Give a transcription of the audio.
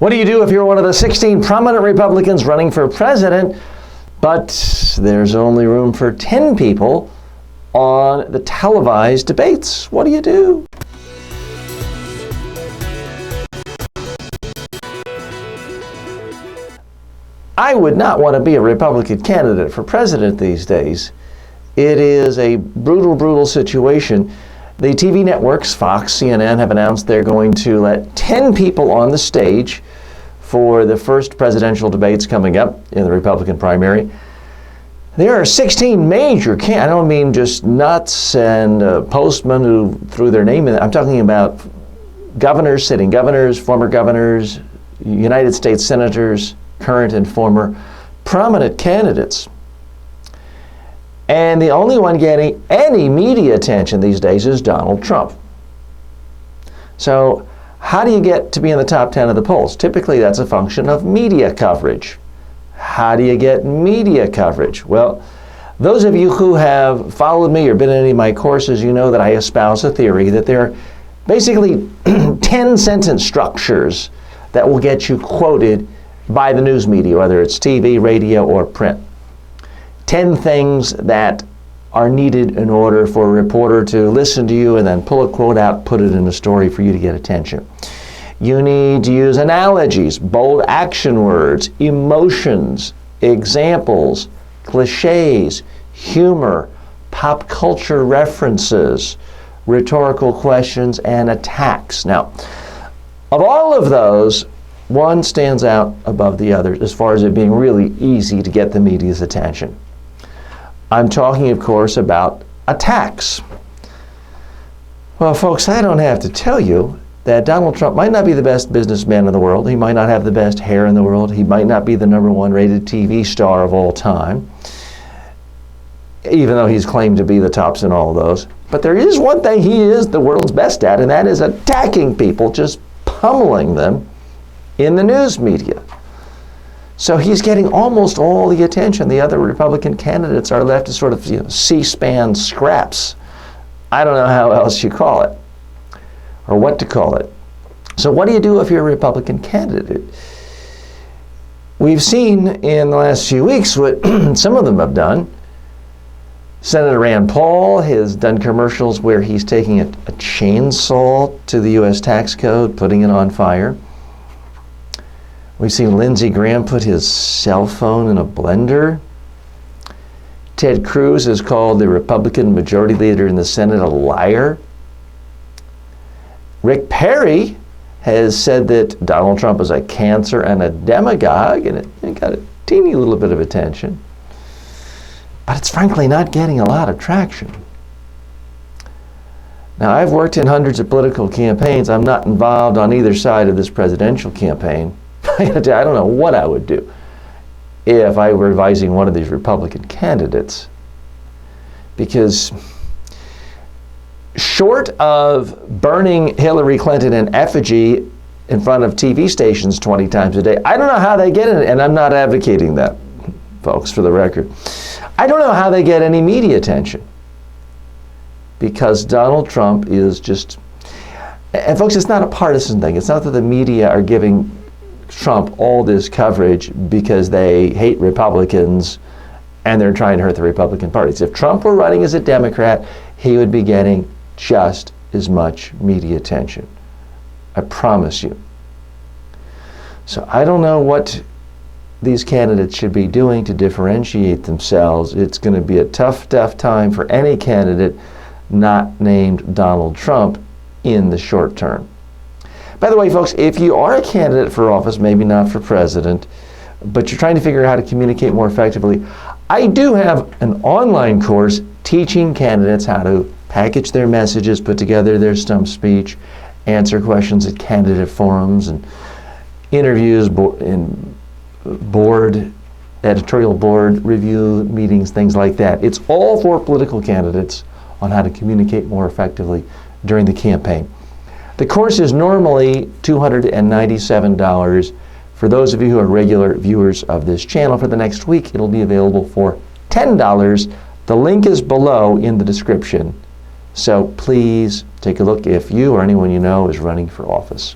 What do you do if you're one of the 16 prominent Republicans running for president, but there's only room for 10 people on the televised debates? What do you do? I would not want to be a Republican candidate for president these days. It is a brutal, brutal situation. The TV networks, Fox, CNN, have announced they're going to let 10 people on the stage for the first presidential debates coming up in the Republican primary. There are 16 major candidates. I don't mean just nuts and postmen who threw their name in. I'm talking about governors, sitting governors, former governors, United States senators, current and former, prominent candidates. And the only one getting any media attention these days is Donald Trump. So how do you get to be in the top 10 of the polls? Typically that's a function of media coverage. How do you get media coverage? Well, those of you who have followed me or been in any of my courses, you know that I espouse a theory that there are basically 10 sentence structures that will get you quoted by the news media, whether it's TV, radio, or print. 10 things that are needed in order for a reporter to listen to you and then pull a quote out, put it in a story for you to get attention. You need to use analogies, bold action words, emotions, examples, clichés, humor, pop culture references, rhetorical questions, and attacks. Now, of all of those, one stands out above the others as far as it being really easy to get the media's attention. I'm talking, of course, about attacks. Well, folks, I don't have to tell you that Donald Trump might not be the best businessman in the world. He might not have the best hair in the world. He might not be the #1 rated TV star of all time, even though he's claimed to be the tops in all of those. But there is one thing he is the world's best at, and that is attacking people, just pummeling them in the news media. So he's getting almost all the attention. The other Republican candidates are left to sort of C-SPAN scraps. I don't know how else you call it, or what to call it. So what do you do if you're a Republican candidate? We've seen in the last few weeks what some of them have done. Senator Rand Paul has done commercials where he's taking a chainsaw to the U.S. tax code, putting it on fire. We've seen Lindsey Graham put his cell phone in a blender. Ted Cruz has called the Republican majority leader in the Senate a liar. Rick Perry has said that Donald Trump is a cancer and a demagogue, and it got a teeny little bit of attention. But it's frankly not getting a lot of traction. Now, I've worked in hundreds of political campaigns. I'm not involved on either side of this presidential campaign. I don't know what I would do if I were advising one of these Republican candidates. Because short of burning Hillary Clinton in effigy in front of TV stations 20 times a day, I don't know how they get it, and I'm not advocating that, folks, for the record. I don't know how they get any media attention. Because Donald Trump is just, and folks, it's not a partisan thing. It's not that the media are giving Trump all this coverage because they hate Republicans and they're trying to hurt the Republican parties. If Trump were running as a Democrat, he would be getting just as much media attention. I promise you. So I don't know what these candidates should be doing to differentiate themselves. It's going to be a tough, tough time for any candidate not named Donald Trump in the short term. By the way, folks, if you are a candidate for office, maybe not for president, but you're trying to figure out how to communicate more effectively, I do have an online course teaching candidates how to package their messages, put together their stump speech, answer questions at candidate forums and interviews, editorial board review meetings, things like that. It's all for political candidates on how to communicate more effectively during the campaign. The course is normally $297. For those of you who are regular viewers of this channel, for the next week, it'll be available for $10. The link is below in the description. So please take a look if you or anyone you know is running for office.